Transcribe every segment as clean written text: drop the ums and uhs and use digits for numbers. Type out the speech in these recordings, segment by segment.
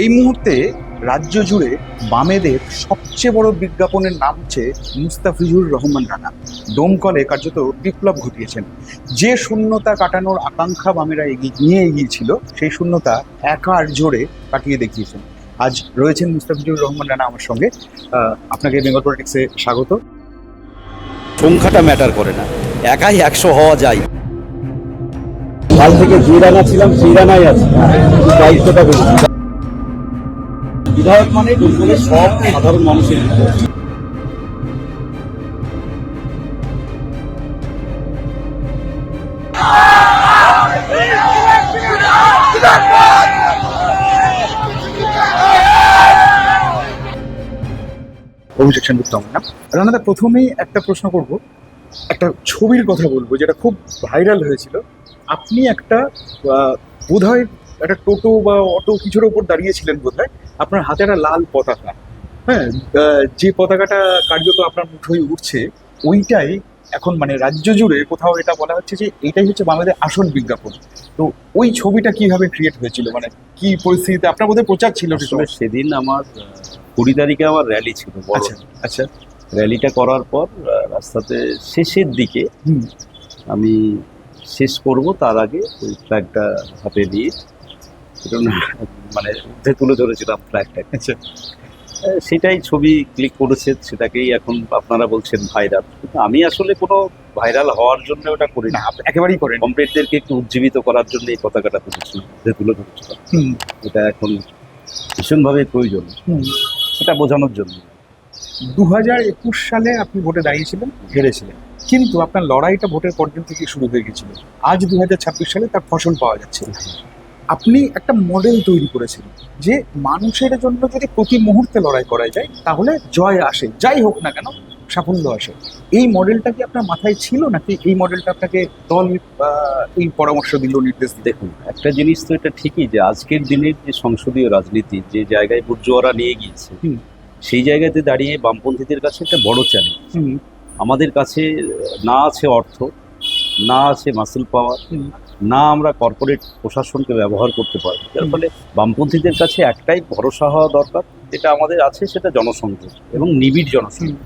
এই মুহূর্তে রাজ্য জুড়ে বামেদের সবচেয়ে বড় বিজ্ঞাপনের নাম হচ্ছে মুস্তাফিজুর রহমান রানা। দমকলে কার্যত বিপ্লব ঘটিয়েছেন। যে শূন্যতা কাটানোর আকাঙ্ক্ষা বামেরা নিয়ে এগিয়েছিল, সেই শূন্যতা একার জোরে কাটিয়ে দেখিয়েছেন। আজ রয়েছেন মুস্তাফিজুর রহমান রানা আমার সঙ্গে। আপনাকে বেঙ্গল পলিটিক্সে স্বাগত। সংখ্যাটা ম্যাটার করে না, একাই 100 হওয়া যায়। কাল থেকে যে রানা ছিলাম সেই রানাই আছে, দায়িত্বটা বেশি। বিধায়ক মানে দুর্গের সব সাধারণ মানুষের অভিষেক সেনগুপ্ত আমার নাম। রানাদা, প্রথমেই একটা প্রশ্ন করব, একটা ছবির কথা বলবো যেটা খুব ভাইরাল হয়েছিল। আপনি একটা বোধহয় একটা টোটো বা অটো কিছুর ওপর দাঁড়িয়েছিলেন বোধহয়, আপনার হাতে একটা লাল পতাকা। হ্যাঁ, যে পতাকাটা কার্যত আপনার মুঠোয় উঠছে, ওইটাই এখন মানে রাজ্য জুড়ে কোথাও এটা বলা হচ্ছে যে এটাই হচ্ছে বাংলাদেশ আসল বিজ্ঞাপন। তো ওই ছবিটা কিভাবে ক্রিয়েট হয়েছিল, মানে কি পরিস্থিতিতে? আপনার বোধহয় প্রচার ছিল আসলে সেদিন আমার 20 তারিখে আমার র্যালি ছিল। আচ্ছা আচ্ছা। র্যালিটা করার পর রাস্তাতে শেষের দিকে আমি শেষ করব, তার আগে ওই ফ্ল্যাগটা হাতে দিয়ে মানে উঠে তুলে ধরেছিলাম ফ্ল্যাগটা। আচ্ছা, সেটাই ছবি ক্লিক করেছে, সেটাকেই এখন আপনারা বলছেন ভাইরাল। কিন্তু আমি আসলে কোনো ভাইরাল হওয়ার জন্য ওটা করি না, একেবারেই করেন। কমপ্লিটদেরকে একটু উজ্জীবিত করার জন্য এই পতাকাটা তুলেছিলাম, তুলে ধরেছিলাম। এটা এখন ভীষণভাবে প্রয়োজন, সেটা বোঝানোর জন্য। 2021 সালে আপনি ভোটে দাঁড়িয়েছিলেন, হেরেছিলেন, কিন্তু আপনার লড়াইটা ভোটের পরদিন থেকে শুরু হয়ে গেছিল। আজ 2026 সালে তার ফসল পাওয়া যাচ্ছে। আপনি একটা মডেল তৈরি করেছিলেন যে মানুষের জন্য যদি প্রতি মুহূর্তে লড়াই করা যায় তাহলে জয় আসে, যাই হোক না কেন সাফল্য আসে। এই মডেলটা কি আপনার মাথায় ছিল, নাকি এই মডেলটা আপনাকে দল এই পরামর্শ দিল, নির্দেশ দিল? দেখুন, একটা জিনিস তো এটা ঠিকই যে আজকের দিনের যে সংসদীয় রাজনীতি যে জায়গায় বুর্জোয়ারা নিয়ে গিয়েছে, সেই জায়গাতে দাঁড়িয়ে বামপন্থীদের কাছে একটা বড় চ্যালেঞ্জ। আমাদের কাছে না আছে অর্থ, না আছে মাসল পাওয়ার, না আমরা কর্পোরেট প্রশাসনকে ব্যবহার করতে পারবো। যার ফলে বামপন্থীদের কাছে একটাই ভরসা হওয়া দরকার, যেটা আমাদের আছে, সেটা জনসংযোগ এবং নিবিড় জনসংযোগ,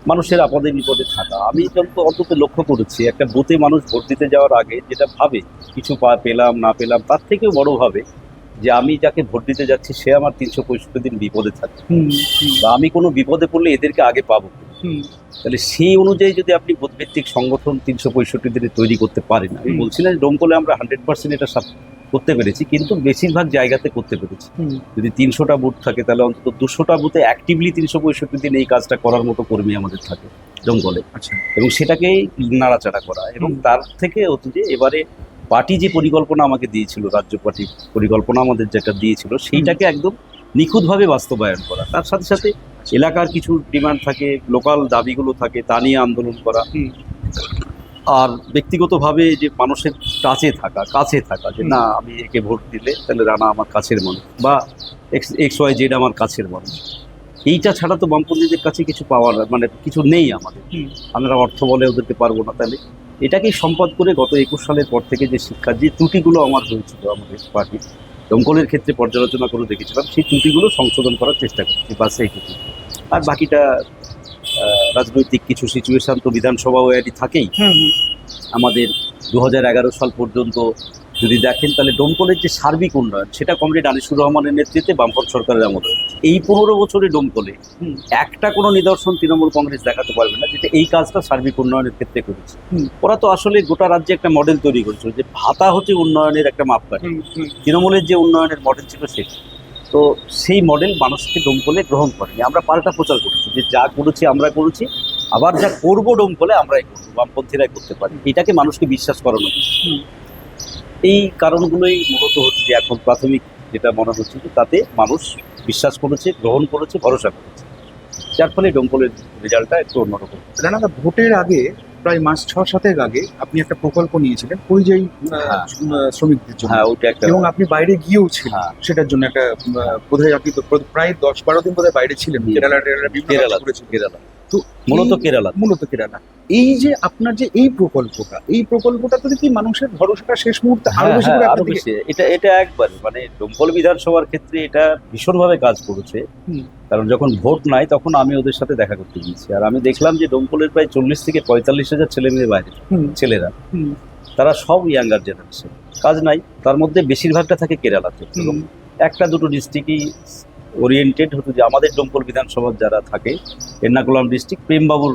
মানুষের আপদে বিপদে থাকা। আমি অন্তত লক্ষ্য করেছি, একটা বুথে মানুষ ভোট দিতে যাওয়ার আগে যেটা ভাবে, কিছু পেলাম না পেলাম, তার থেকেও বড় ভাবে যে আমি যাকে ভোট দিতে যাচ্ছি সে আমার 365 দিন বিপদে থাকে, বা আমি কোনো বিপদে পড়লে এদেরকে আগে পাবো। তাহলে সেই অনুযায়ী যদি আপনি ভোটভিত্তিক সংগঠন 365 দিনে তৈরি করতে পারেন, আমি বলছি না ডোমকলে আমরা 100% এটা করতে পেরেছি, কিন্তু বেশিরভাগ জায়গাতে করতে পেরেছি। যদি 300টা বুথ থাকে, তাহলে অন্তত 200টা বুথে অ্যাক্টিভলি 365 দিন এই কাজটা করার মতো কর্মী আমাদের থাকে ডোমকলে। আচ্ছা। এবং সেটাকেই নাড়াচাড়া করা, এবং তার থেকে হচ্ছে যে এবারে পার্টি যে পরিকল্পনা আমাকে দিয়েছিল, রাজ্য পার্টি পরিকল্পনা আমাদের যেটা দিয়েছিল, সেইটাকে একদম নিখুঁতভাবে বাস্তবায়ন করা। তার সাথে সাথে এলাকার কিছু ডিমান্ড থাকে, লোকাল দাবিগুলো থাকে, তা নিয়ে আন্দোলন করা। আর ব্যক্তিগতভাবে যে মানুষের কাছে থাকা যে না, আমি একে ভোট দিলে তাহলে রানা আমার কাছের মানুষ, বা XYZ আমার কাছের মানুষ। এইটা ছাড়া তো বামপন্থীদের কাছে কিছু পাওয়ার মানে কিছু নেই আমাদের। আমরা অর্থ বলে ওদেরকে পারবো না। তাহলে এটাকেই সম্পাদ করে গত 21 সালের পর থেকে যে শিক্ষার যে ত্রুটিগুলো আমার হয়েছিল আমাদের পার্টির দমকলের ক্ষেত্রে পর্যালোচনা করে দেখেছিলাম, সেই ত্রুটিগুলো সংশোধন করার চেষ্টা করছি, বা সেইটুকু। আর বাকিটা রাজনৈতিক কিছু সিচুয়েশন তো বিধানসভা ওয়ারি থাকেই। আমাদের 2011 সাল পর্যন্ত যদি দেখেন, তাহলে ডোমকলের যে সার্বিক উন্নয়ন, সেটা কমরেড আনিসুর রহমানের নেতৃত্বে বামফ্রন্ট সরকারের আমলে। এই 15 বছরে ডোমকলে একটা কোনো নিদর্শন তৃণমূল কংগ্রেস দেখাতে পারবে না যেটা এই কাজটা সার্বিক উন্নয়নের ক্ষেত্রে করেছে। ওরা তো আসলে গোটা রাজ্যে একটা মডেল তৈরি করেছিল, যে ভাতা হচ্ছে উন্নয়নের একটা মাপকাঠি। তৃণমূলের যে উন্নয়নের মডেল ছিল সেটা, তো সেই মডেল মানুষকে ডোমকলে গ্রহণ করেনি। আমরা পাল্টা প্রচার করেছি যে যা করেছি আমরা করেছি, আবার যা করবো ডোমকলে আমরাই করবো, বামপন্থীরাই করতে পারি। এটাকে মানুষকে বিশ্বাস করানো। এই কারণগুলোই মূলত হচ্ছে যে এখন প্রাথমিক যেটা মনে হচ্ছে যে তাতে মানুষ বিশ্বাস করেছে, গ্রহণ করেছে, ভরসা করেছে, যার ফলে ডোমকলের রেজাল্টটা একটু অন্যরকম। রানাদা, ভোটের আগে প্রায় মাস 6-7 আগে আপনি একটা প্রকল্প নিয়েছিলেন পরিযায়ী শ্রমিকদের জন্য, ওইটা একটা, এবং আপনি বাইরে গিয়েও ছিলেন সেটার জন্য। একটা বোধহয় আপনি তো প্রায় 10-12 দিন বোধহয় বাইরে ছিলেন, কেরালা। তো মূলত কেরালা। মূলত কেরালা। এই যে আপনার যে এই প্রকল্পটাতে কি মানুষের ভরসাটা শেষ মুহূর্তে আরো বেশি করে আরো আপনার দিকে? বেশি। এটা একবার মানে ডোমকল বিধানসভার ক্ষেত্রে এটা ভীষণভাবে কাজ করেছে। হুম। কারণ যখন ভোট নাই তখন আমি ওদের সাথে দেখা করতে গিয়েছি, আর আমি দেখলাম যে ডোমকলের প্রায় 40 থেকে 45,000 ছেলে মেয়ে বাইরে, হুম, ছেলেরা হুম, তারা সব ইয়াঙ্গার জেনারেশন, কাজ নাই, তার মধ্যে বেশিরভাগটা থাকে কেরালাতে। এবং হুম, একটা দুটো ডিস্ট্রিক্টই ওরিয়েন্টেড হতো, যে আমাদের ডোমকল বিধানসভার যারা থাকে এর্নাকুলাম ডিস্ট্রিক্ট প্রেমবাবুর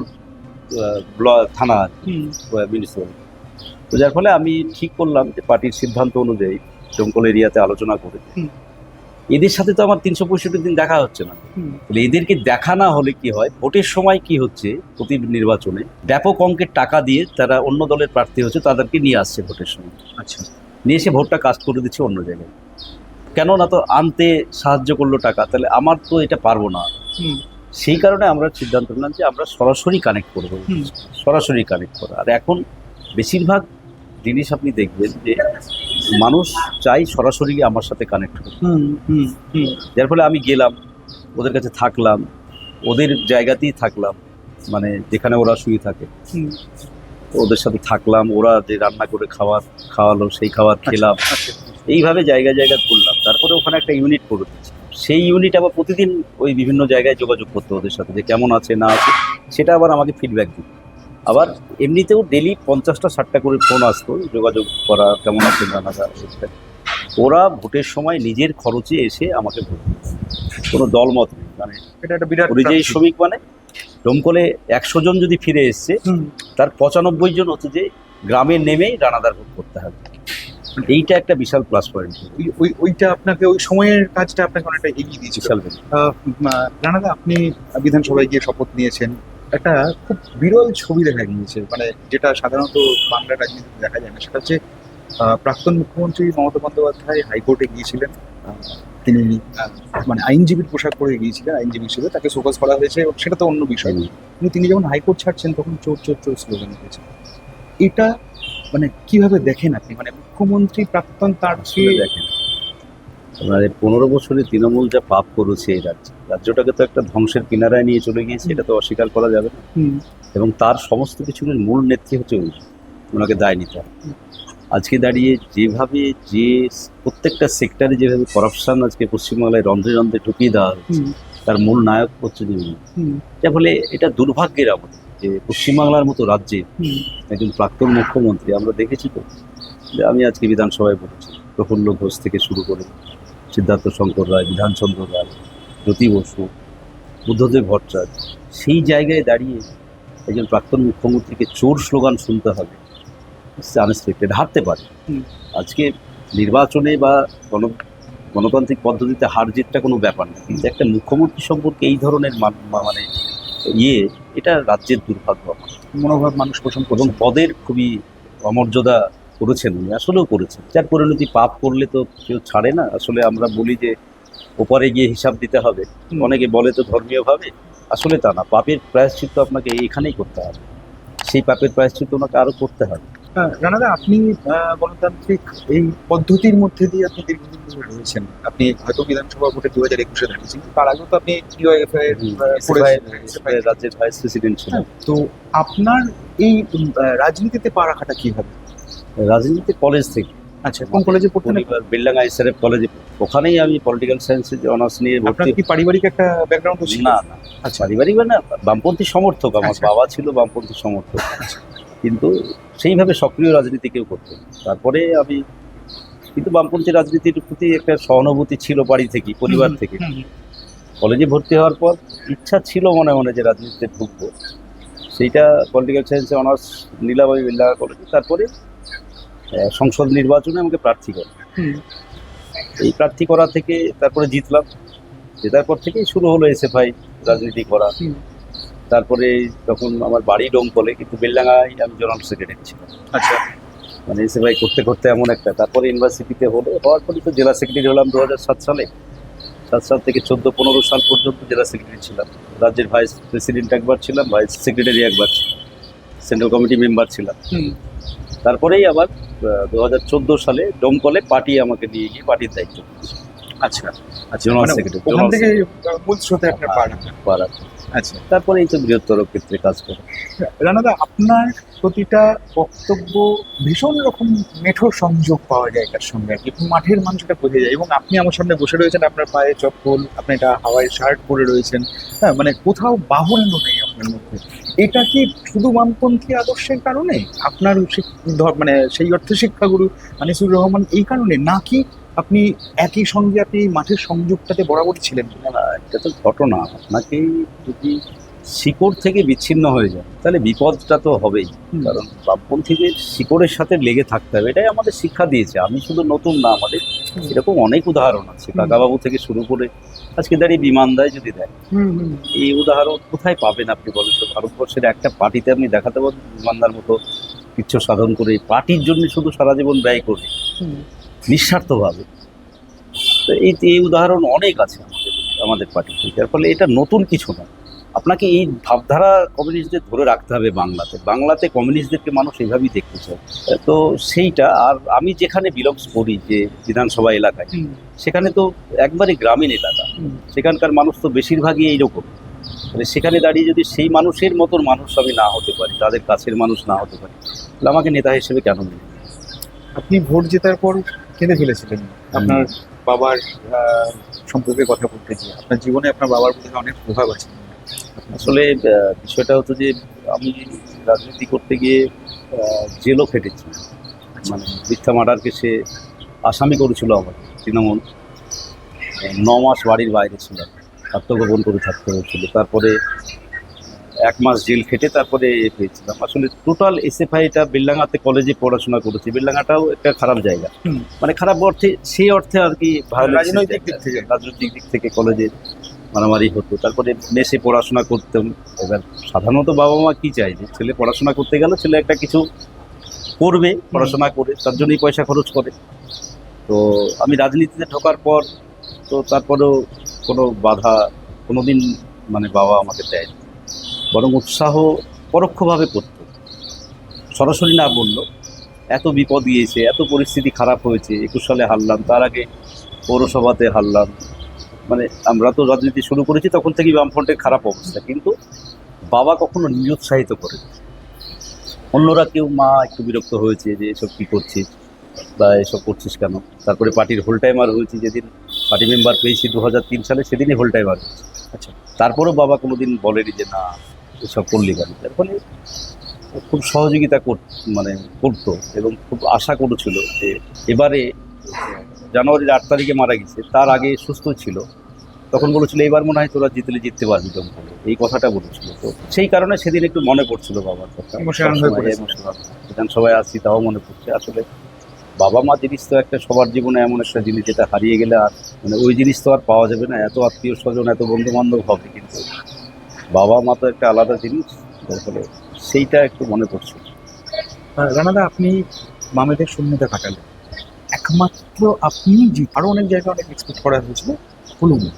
ব্লক থানা হুম, মিউনিসিপ্যাল। তো যার ফলে আমি ঠিক করলাম যে পার্টির সিদ্ধান্ত অনুযায়ী ডোমকল এরিয়াতে আলোচনা করে হুম। এদের সাথে তো আমার 365 দিন দেখা হচ্ছে না, হুম, তাহলে এদেরকে দেখা না হলে কি হয়, ভোটের সময় কি হচ্ছে, প্রতি নির্বাচনে ব্যাপক অঙ্কের টাকা দিয়ে তারা অন্য দলের প্রার্থী হচ্ছে তাদেরকে নিয়ে আসছে ভোটের সময়, আচ্ছা। নিয়ে এসে ভোটটা কাস্ট করে দিচ্ছে অন্য জায়গায়। কেন না, তো আনতে সাহায্য করলো টাকা, তাহলে আমার তো এটা পারবো না। হুম, সেই কারণে আমরা সিদ্ধান্ত নিলাম যে আমরা সরাসরি কানেক্ট করবো, হুম। সরাসরি কানেক্ট করা। আর এখন বেশিরভাগ জিনিস আপনি দেখবেন যে মানুষ চাই সরাসরি আমার সাথে কানেক্ট করতে, হুম, হুম, হুম, যার ফলে আমি গেলাম ওদের কাছে, থাকলাম ওদের জায়গাতেই থাকলাম, মানে যেখানে ওরা শুয়ে থাকে হুম। ওদের সাথে থাকলাম, ওরা যে রান্না করে খাওয়ালো সেই খাবার খেলাম, আচ্ছা। এইভাবে জায়গায় জায়গায় ঘুরলাম। তারপরে ওখানে একটা ইউনিট করে দিচ্ছি, সেই ইউনিট আবার প্রতিদিন ওই বিভিন্ন জায়গায় যোগাযোগ করতে ওদের সাথে, যে কেমন আছে না আছে সেটা আবার আমাকে ফিডব্যাক দিত। আবার এমনিতেও ডেলি 50টা 60টা করে ফোন আসতো, যোগাযোগ করা, কেমন আছে না না। ওরা ভোটের সময় নিজের খরচে এসে আমাকে ভোট দিত, কোনো দলমত নেই। মানে এটা একটা বিরাট পরিযায়ী প্রাপ্তি। শ্রমিক মানে ডোমকলে 100 জন যদি ফিরে এসছে হুম। তার 95 জন হচ্ছে যে গ্রামে নেমেই রানাদার ভোট করতে হবে। এইটা একটা বিশাল প্লাস পয়েন্ট, ওইটা আপনাকে ওই সময়ের কাজটা আপনাকে অনেকটা এগিয়ে দিয়েছিল। বিশাল benefit। রানাদা, আপনি বিধানসভায় গিয়ে শপথ নিয়েছেন, একটা খুব বিরল ছবি দেখা গিয়েছে, মানে যেটা সাধারণত বাংলা রাজনীতিতে দেখা যায় না। সেটা হচ্ছে প্রাক্তন মুখ্যমন্ত্রী মমতা বন্দ্যোপাধ্যায় হাইকোর্টে গিয়েছিলেন। তিনি মানে আইনজীবীর পোশাক পরে গিয়েছিলেন, আইনজীবী হিসেবে তাকে শোকজ করা হয়েছে, এবং সেটা তো অন্য বিষয়। কিন্তু তিনি যখন হাইকোর্ট ছাড়ছেন তখন চোর চোর চোর স্লোগান উঠেছে। এটা মানে কিভাবে দেখেন আপনি, মানে মুখ্যমন্ত্রী প্রাক্তন তার আসলে দেখেন, মানে 15 বছরে তৃণমূল যা পাপ করেছে এই রাজ্যটাকে তো একটা ধ্বংসের কিনারায় নিয়ে চলে গিয়েছে, এটা তো অস্বীকার করা যাবে না। হুম, এবং তার সমস্ত কিছুর মূল নেত্রী হচ্ছে উনি, ওনাকে দায় নিতে হবে। আজকে দাঁড়িয়ে যেভাবে যে প্রত্যেকটা সেক্টরে যেভাবে করাপশন আজকে পশ্চিমবাংলায় রন্ধ্রে রন্ধ্রে ঢুকিয়ে দেওয়া হচ্ছে, হুম, তার মূল নায়ক হচ্ছে যে উনি। হুম, যার ফলে এটা দুর্ভাগ্যের আমাদের যে পশ্চিমবাংলার মতো রাজ্যে হুম, একজন প্রাক্তন মুখ্যমন্ত্রী, আমরা দেখেছি তো, যে আমি আজকে বিধানসভায় বলেছি, প্রফুল্ল ঘোষ থেকে শুরু করে সিদ্ধার্থ শঙ্কর রায়, বিধানচন্দ্র রায়, জ্যোতি বসু, বুদ্ধদেব ভট্টাচার্য, সেই জায়গায় দাঁড়িয়ে একজন প্রাক্তন মুখ্যমন্ত্রীকে চোর স্লোগান শুনতে হবে, আনএক্সপেক্টেড। হারতে পারে হুম। আজকে নির্বাচনে বা গণতান্ত্রিক পদ্ধতিতে হার জিতটা কোনো ব্যাপার না, কিন্তু একটা মুখ্যমন্ত্রী সম্পর্কে এই ধরনের মানে এটা রাজ্যের দুর্ভাগ্য আমার। মনোভাব মানুষ পোষণ এবং করছেন। পদের খুবই অমর্যাদা করেছেন উনি, আসলেও করেছেন, যার পরিণতি পাপ করলে তো কেউ ছাড়ে না। আসলে আমরা বলি যে ওপারে গিয়ে হিসাব দিতে হবে, হুম। অনেকে বলে তো ধর্মীয়ভাবে, আসলে তা না। পাপের প্রায়শ্চিত্ত আপনাকে এখানেই করতে হবে, সেই পাপের প্রায়শ্চিত্ত ওনাকে আরও করতে হবে। রানাদা, আপনি গণতান্ত্রিক এই পদ্ধতির মধ্যে দিয়ে আপনি দীর্ঘদিন ধরে রয়েছেন। আপনি হয়তো বিধানসভা ভোটে 2021-এ দাঁড়িয়েছেন, কিন্তু তার আগেও তো আপনি ডিওএফআই এর করেছেন। রাজ্যের ভাইস প্রেসিডেন্ট ছিলেন। তো আপনার এই রাজনীতিতে পা রাখাটা কিভাবে? রাজনীতি কলেজ থেকে, আচ্ছা, কোন কলেজে পড়তেন? বিল্ডাঙ্গা এসআরএফ কলেজে, ওখানেই আমি পলিটিক্যাল সায়েন্সে অনার্স নিয়ে আপনার ভর্তি। কি পারিবারিক একটা ব্যাকগ্রাউন্ড ছিল? না না, আচ্ছা। পারিবারিক না, বামপন্থী সমর্থক। আমার আচ্ছা। বাবা ছিল বামপন্থী সমর্থক, কিন্তু সেইভাবে সক্রিয় রাজনীতি কেউ করতেন। তারপরে আমি কিন্তু বামপন্থী রাজনীতির প্রতি একটা সহানুভূতি ছিল বাড়ি থেকে, পরিবার থেকে। কলেজে ভর্তি হওয়ার পর ইচ্ছা ছিল মনে মনে যে রাজনীতিতে ঢুকবো, সেইটা পলিটিক্যাল সায়েন্সে অনার্স নিলাম আমি বিল্ডাঙ্গা কলেজে। তারপরে সংসদ নির্বাচনে আমাকে প্রার্থী করে, এই প্রার্থী করা থেকে তারপরে জিতলাম, জেতার পর থেকেই শুরু হলো এসএফআই রাজনীতি করা। তারপরে তখন আমার বাড়ি ডোমকলে, কিন্তু বেলডাঙ্গায় আমি জোনাল সেক্রেটারি ছিলাম। আচ্ছা। মানে এসএফআই করতে করতে এমন একটা, তারপরে ইউনিভার্সিটিতে হওয়ার পরে তো জেলা সেক্রেটারি হলাম 2007 সালে। 7 সাল থেকে 14-15 সাল পর্যন্ত জেলা সেক্রেটারি ছিলাম। রাজ্যের ভাইস প্রেসিডেন্ট একবার ছিলাম, ভাইস সেক্রেটারি একবার ছিলাম, সেন্ট্রাল কমিটি মেম্বার ছিলাম। তারপরেই আবার 2014 সালে ডোমকলে পার্টি আমাকে নিয়ে গিয়ে পার্টির দায়িত্ব দিয়েছে। আচ্ছা আচ্ছা, জোনাল মানে সেক্রেটারি, ওখান জোনাল থেকে মূল স্রোতে আপনার পাড়া। পাড়া। আচ্ছা, তারপরে এই তো বৃহত্তর ক্ষেত্রে কাজ করে। রানাদা, আপনার প্রতিটা বক্তব্য ভীষণ রকম মেঠো সংযোগ পাওয়া যায় এটার সঙ্গে আর কি, মাঠের মানুষটা বোঝা যায়। এবং আপনি আমার সামনে বসে রয়েছেন, আপনার পায়ে চপ্পল, আপনি এটা হাওয়াই শার্ট পরে রয়েছেন, হ্যাঁ, মানে কোথাও বাহুল্য নেই আপনার মধ্যে। এটা কি শুধু বামপন্থী আদর্শের কারণে আপনার মানে সেই অর্থে শিক্ষাগুরু আনিসুর রহমান এই কারণে, নাকি আপনি একই সঙ্গে আপনি এই মাঠের সংযোগটাতে বরাবরই ছিলেন? না, এটা তো ঘটনা। আপনাকে যদি শিকড় থেকে বিচ্ছিন্ন হয়ে যায় তাহলে বিপদটা তো হবেই। কারণ বামপন্থীদের শিকড়ের সাথে লেগে থাকতে হবে, এটাই আমাদের শিক্ষা দিয়েছে। আমি শুধু নতুন না, আমাদের এরকম অনেক উদাহরণ আছে। কাকাবাবু থেকে শুরু করে আজকে দাঁড়িয়ে বিমান দেয় যদি দেয়, এই উদাহরণ কোথায় পাবেন আপনি বলেন তো? ভারতবর্ষের একটা পার্টিতে আপনি দেখাতে পারেন বিমানদার মতো কিচ্ছু সাধন করে পার্টির জন্য শুধু সারা জীবন ব্যয় করে নিঃস্বার্থভাবে। তো এই উদাহরণ অনেক আছে আমাদের পার্টিতে। যার ফলে এটা নতুন কিছু না। আপনাকে এই ভাবধারা কমিউনিস্টদের ধরে রাখতে হবে। বাংলাতে কমিউনিস্টদেরকে মানুষ এইভাবেই দেখতে চায়। তো সেইটা, আর আমি যেখানে বিলংস করি, যে বিধানসভা এলাকায়, সেখানে তো একবারে গ্রামীণ এলাকা, সেখানকার মানুষ তো বেশিরভাগই এইরকম। মানে সেখানে দাঁড়িয়ে যদি সেই মানুষের মতন মানুষ আমি না হতে পারি, তাদের কাছের মানুষ না হতে পারি, তাহলে আমাকে নেতা হিসেবে কেন নেবে? আপনি ভোট জেতার পর কেঁদে ফেলেছিলেন আপনার বাবার সম্পর্কে কথা বলতে গিয়ে। আপনার জীবনে আপনার বাবার প্রতি অনেক প্রভাব আছে। আসলে বিষয়টা হতো যে আমি রাজনীতি করতে গিয়ে জেলও খেটেছি। মানে মিথ্যা মার্ডার কেসে আসামি করেছিল আমার তৃণমূল। 9 মাস বাড়ির বাইরে ছিলাম, আত্মগোপন করে থাকতে হয়েছিল। তারপরে 1 মাস জেল খেটে তারপরে পেয়েছিলাম। আসলে টোটাল এসএফআইটা বেলডাঙ্গাতে কলেজে পড়াশোনা করেছি। বেলডাঙ্গাটাও একটা খারাপ জায়গা, মানে খারাপ অর্থে, সেই অর্থে আর কি, রাজনৈতিক দিক থেকে। রাজনৈতিক দিক থেকে কলেজে মারামারি হতো। তারপরে মেসে পড়াশোনা করতাম। এবার সাধারণত বাবা মা কি চাই, যে ছেলে পড়াশোনা করতে গেলে ছেলে একটা কিছু করবে, পড়াশোনা করে, তার জন্যই পয়সা খরচ করে। তো আমি রাজনীতিতে ঢোকার পর তো তারপরেও কোনো বাধা কোনোদিন মানে বাবা আমাকে দেয়নি, বরং উৎসাহ পরোক্ষভাবে করতো। সরাসরি না বললো, এত বিপদ গিয়েছে, এত পরিস্থিতি খারাপ হয়েছে, 21 সালে হারলাম, তার আগে পৌরসভাতে হারলাম। মানে আমরা তো রাজনীতি শুরু করেছি তখন থেকেই বামফ্রন্টের খারাপ অবস্থা, কিন্তু বাবা কখনো নিরুৎসাহিত করে। অন্যরা কেউ, মা একটু বিরক্ত হয়েছে যে এসব কী করছিস বা এসব করছিস কেন। তারপরে পার্টির হোল টাইমার হয়েছি, যেদিন পার্টি মেম্বার পেয়েছি 2003 সালে, সেদিনই হোল টাইমার হয়েছে। আচ্ছা, তারপরেও বাবা কোনোদিন বলেনি যে না এসব করলি কেন। তার ফলে খুব সহযোগিতা করতো এবং খুব আশা করেছিল যে এবারে জানুয়ারির 8 তারিখে মারা গেছে, তার আগে সুস্থ ছিল, তখন বলেছিল এবার মনে হয় তোরা জিততে পারবি দমকলে, এই কথাটা বলেছিল। তো সেই কারণে সেদিন একটু মনে পড়ছিল বাবার কথা। Emotional হয়ে পড়েছে। বিধানসভায় আসছি তাও মনে পড়ছে। আসলে বাবা মা জিনিস তো একটা সবার জীবনে এমন একটা জিনিস যেটা হারিয়ে গেলে আর মানে ওই জিনিস তো আর পাওয়া যাবে না। এত আত্মীয় স্বজন, এত বন্ধু বান্ধব হবে, কিন্তু বাবা মা তো একটা আলাদা জিনিস। যার ফলে সেইটা একটু মনে পড়ছিল। রানাদা, আপনি মামেদের শূন্যতা কাটালেন, একমাত্র আপনি আরো অনেক জায়গায় অনেক এক্সপেক্ট করা হয়েছিল, হলো না।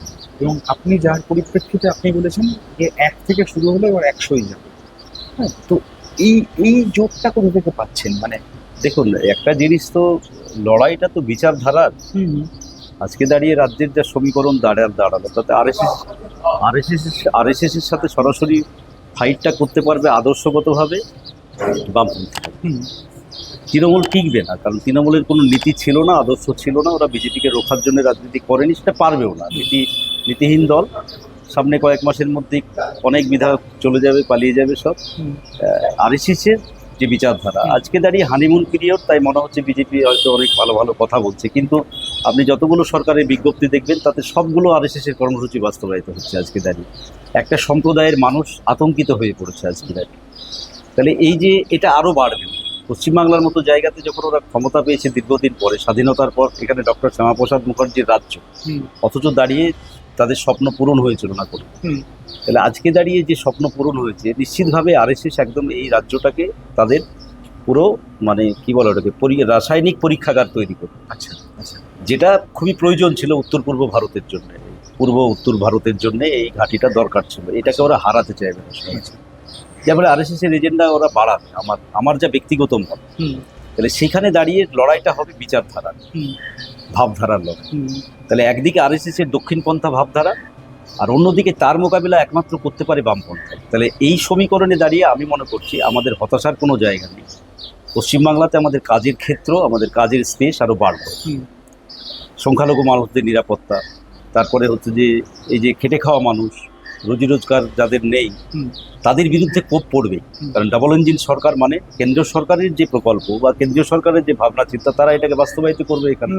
এবং আপনি যার পরিপ্রেক্ষিতে আপনি বলেছেন যে 1 থেকে শুরু হলে এবার 100ই যাবে। হ্যাঁ, তো এই জোরটা কোথা থেকে পাচ্ছেন? মানে দেখুন, একটা জিনিস তো, লড়াইটা তো বিচারধারার। আজকে দাঁড়িয়ে রাজ্যের যা সমীকরণ দাঁড়ালো, তাতে আরএসএস এর সাথে সরাসরি ফাইটটা করতে পারবে আদর্শগতভাবে বামপন্থী। তৃণমূল টিকবে না, কারণ তৃণমূলের কোনো নীতি ছিল না, আদর্শ ছিল না। ওরা বিজেপিকে রোখার জন্য রাজনীতি করেনি, সেটা পারবেও না। নীতিহীন দল। সামনে কয়েক মাসের মধ্যেই অনেক বিধায়ক চলে যাবে, পালিয়ে যাবে সব। আরএসএসের যে বিচারধারা, আজকে দাঁড়িয়ে হানিমুন পিরিয়ড, তাই মনে হচ্ছে বিজেপি হয়তো অনেক ভালো ভালো কথা বলছে, কিন্তু আপনি যতগুলো সরকারের বিজ্ঞপ্তি দেখবেন তাতে সবগুলো আরএসএসের কর্মসূচি বাস্তবায়িত হচ্ছে। আজকে দাঁড়িয়ে একটা সম্প্রদায়ের মানুষ আতঙ্কিত হয়ে পড়েছে আজকে দাঁড়িয়ে। তাহলে এই যে এটা আরও বাড়বে। পশ্চিমবাংলার মতো জায়গাতে যখন ওরা ক্ষমতা পেয়েছে দীর্ঘদিন পরে, স্বাধীনতার পর, এখানে ডক্টর শ্যামাপ্রসাদ মুখার্জির রাজ্য, অথচ দাঁড়িয়ে তাদের স্বপ্ন পূরণ হয়েছিল না করে। তাহলে আজকে দাঁড়িয়ে যে স্বপ্ন পূরণ হয়েছে, নিশ্চিতভাবে আরএসএস একদম এই রাজ্যটাকে তাদের পুরো মানে কি বলে ওটাকে রাসায়নিক পরীক্ষাগার তৈরি করবে। আচ্ছা আচ্ছা, যেটা খুবই প্রয়োজন ছিল উত্তর পূর্ব ভারতের জন্য, পূর্ব উত্তর ভারতের জন্য এই ঘাঁটিটা দরকার ছিল। এটাকে ওরা হারাতে চাইবে না। যার ফলে আরএসএস এর এজেন্ডা ওরা বাড়াবে, আমার যা ব্যক্তিগত মত। তাহলে সেখানে দাঁড়িয়ে লড়াইটা হবে বিচারধারা। ভাবধারার লোক। তাহলে একদিকে আরএসএস এর দক্ষিণপন্থা ভাবধারা, আর অন্যদিকে তার মোকাবিলা একমাত্র করতে পারে বামপন্থা। তাহলে এই সমীকরণে দাঁড়িয়ে আমি মনে করছি আমাদের হতাশার কোনো জায়গা নেই। পশ্চিমবাংলাতে আমাদের কাজের ক্ষেত্র, আমাদের কাজের স্পেস আরও বাড়বে। সংখ্যালঘু মানুষদের নিরাপত্তা, তারপরে হচ্ছে যে এই যে খেটে খাওয়া মানুষ, রুজি রোজগার যাদের নেই, তাদের বিরুদ্ধে কোপ পড়বে। কারণ ডাবল ইঞ্জিন সরকার মানে কেন্দ্রীয় সরকারের যে প্রকল্প বা কেন্দ্রীয় সরকারের যে ভাবনা চিন্তা, তারা এটাকে বাস্তবায়িত করবে। এখানে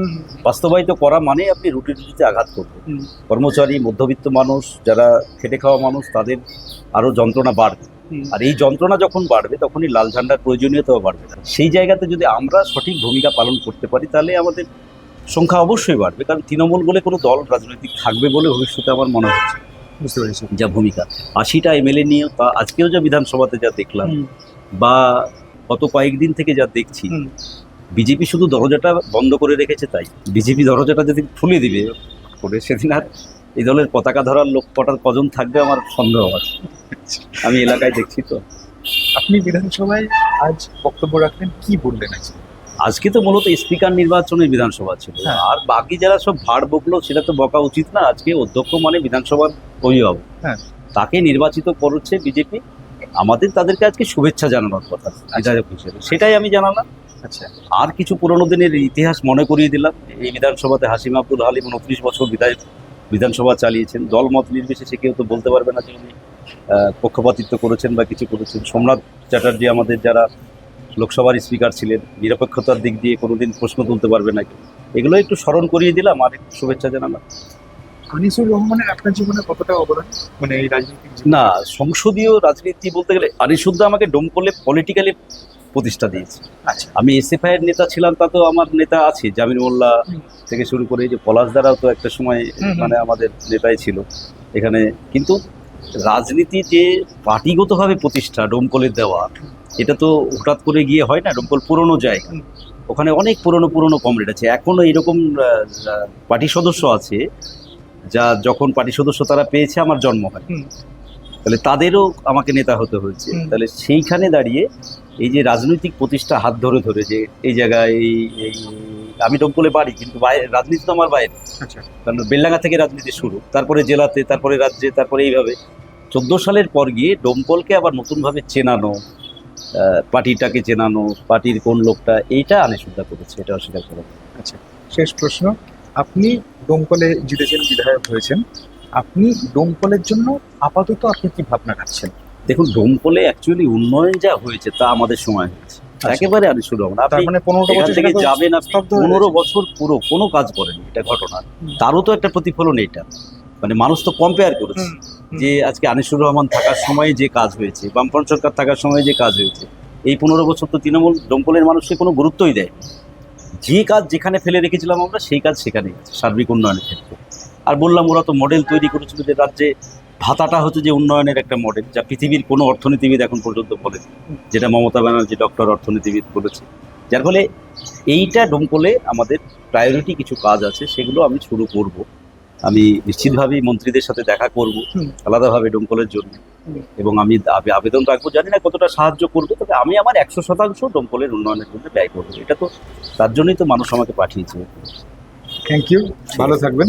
বাস্তবায়িত করা মানে আপনি রুটি রুটিতে আঘাত করবেন। কর্মচারী, মধ্যবিত্ত মানুষ, যারা খেটে খাওয়া মানুষ, তাদের আরও যন্ত্রণা বাড়বে। আর এই যন্ত্রণা যখন বাড়বে তখনই লাল ঝান্ডার প্রয়োজনীয়তাও বাড়বে। সেই জায়গাতে যদি আমরা সঠিক ভূমিকা পালন করতে পারি তাহলে আমাদের সংখ্যা অবশ্যই বাড়বে। কারণ তৃণমূল বলে কোনো দল রাজনৈতিক থাকবে বলে ভবিষ্যতে আমার মনে হচ্ছে। বুঝতে পেরেছি। যা ভূমিকা 80টা এমএলএ নিয়ে, তা আজকেও যা বিধানসভাতে যা দেখলাম বা গত কয়েকদিন থেকে যা দেখছি, বিজেপি শুধু দরজাটা বন্ধ করে রেখেছে। তাই বিজেপি দরজাটা যদি খুলে দিবে করে, সেদিন আর এই দলের পতাকা ধরার লোক কটার কজন থাকবে আমার সন্দেহ আছে। আমি এলাকায় দেখছি তো। আপনি বিধানসভায় আজ বক্তব্য রাখলেন, কি বললেন আজকে? আজকে তো মূলত স্পিকার নির্বাচনের বিধানসভা ছিল, হ্যাঁ। আর বাকি যারা সব ভাড় বকলো সেটা তো বকা উচিত না। আজকে অধ্যক্ষ মানে বিধানসভার অভিভাবক, হ্যাঁ। তাকে নির্বাচিত করছে বিজেপি। আমাদের তাদেরকে আজকে শুভেচ্ছা জানানোর কথা বিধায়ক হিসেবে, সেটাই আমি জানালাম। আচ্ছা, আর কিছু পুরোনো দিনের ইতিহাস মনে করিয়ে দিলাম। এই বিধানসভাতে হাসিম আব্দুল হালিম 29 বছর বিধানসভা চালিয়েছেন। দলমত নির্বিশেষে কেউ তো বলতে পারবে না যে উনি পক্ষপাতিত্ব করেছেন বা কিছু করেছেন। সোমনাথ চ্যাটার্জি আমাদের যারা লোকসভার স্পিকার ছিলেন, নিরপেক্ষতার দিক দিয়ে কোনোদিন প্রশ্ন তুলতে পারবে না কেউ। এগুলো একটু স্মরণ করিয়ে দিলাম আর একটু শুভেচ্ছা জানালাম। আনিসুর রহমানের আপনার জীবনে কতটা অবদান, মানে এই রাজনৈতিক জীবনে? না, সংসদীয় রাজনীতি বলতে গেলে আনিসুদ্দা আমাকে ডোমকলে পলিটিক্যালি প্রতিষ্ঠা দিয়েছে। আচ্ছা, আমি এসএফআই এর নেতা ছিলাম, তা তো আমার নেতা আছে জামির মোল্লা থেকে শুরু করে এই যে পলাশ দ্বারাও তো একটা সময় মানে আমাদের নেতাই ছিল এখানে। কিন্তু রাজনীতি যে পার্টিগতভাবে প্রতিষ্ঠা ডোমকলের দেওয়া, এটা তো হঠাৎ করে গিয়ে হয় না। ডোমকল পুরনো জায়গা, ওখানে অনেক পুরনো কমরেড আছে, এখনো এরকম পার্টি সদস্য আছে যা যখন পার্টি সদস্য তারা পেয়েছে আমার জন্ম হয়। তাহলে তাদেরও আমাকে নেতা হতে হয়েছে। তাহলে সেইখানে দাঁড়িয়ে এই যে রাজনৈতিক প্রতিষ্ঠা হাত ধরে ধরে যে এই জায়গায় এই আমি ডোমকলে বাড়ি, কিন্তু রাজনীতি তো আমার বাইরে। আচ্ছা, কারণ বেলডাঙ্গা থেকে রাজনীতি শুরু, তারপরে জেলাতে, তারপরে রাজ্যে, তারপরে এইভাবে 14 সালের পর গিয়ে ডোমকলকে আবার নতুনভাবে চেনানো, পার্টিটাকে চেনানো, পার্টির কোন লোকটা, এইটা আনিসুদ্দা করেছে, এটা অস্বীকার করা। আচ্ছা, শেষ প্রশ্ন। আপনি ডোমকলে জিতেছেন, বিধায়ক হয়েছেন, আপনি ডোমকলের জন্য আপাতত আপনি কি ভাবনা রাখছেন? দেখুন, ডোমকলে অ্যাকচুয়ালি উন্নয়ন যা হয়েছে তা আমাদের সময় হয়েছে একেবারে আনিসুর রহমান। তার আপনি মানে 15টা এখান বছর থেকে সেটা তো যাবেন, আপনি স্তব্ধ হয়ে 15 গেছে। বছর পুরো কোনো কাজ করেনি, এটা ঘটনা। তারও তো একটা প্রতিফলন এটা, মানে মানুষ তো কম্পেয়ার করেছে যে আজকে আনিসুর রহমান থাকার সময় যে কাজ হয়েছে, বামফ্রন্ট সরকার থাকার সময় যে কাজ হয়েছে, এই 15 বছর তো তৃণমূল ডোমকলের মানুষকে কোনো গুরুত্বই দেয়। যে কাজ যেখানে ফেলে রেখেছিলাম আমরা, সেই কাজ সেখানেই আছে সার্বিক উন্নয়নের ক্ষেত্রে। আর বললাম, ওরা তো মডেল তৈরি করেছিল যে রাজ্যে ভাতাটা হচ্ছে যে উন্নয়নের একটা মডেল, যা পৃথিবীর কোনো অর্থনীতিবিদ এখন পর্যন্ত বলেনি, যেটা মমতা ব্যানার্জি ডক্টর অর্থনীতিবিদ বলেছে। যার ফলে এইটা ডোমকলে আমাদের প্রায়োরিটি কিছু কাজ আছে, সেগুলো আমি শুরু করব। আমি নিশ্চিতভাবেই মন্ত্রীদের সাথে দেখা করব আলাদাভাবে ডোমকলের জন্য, এবং আমি আবেদন রাখবো। জানি না কতটা সাহায্য করবে, তবে আমি আমার 100% ডোমকলের উন্নয়নের জন্য ব্যয় করবো। এটা তো তার জন্যই তো মানুষ আমাকে পাঠিয়েছে। থ্যাংক ইউ, ভালো থাকবেন।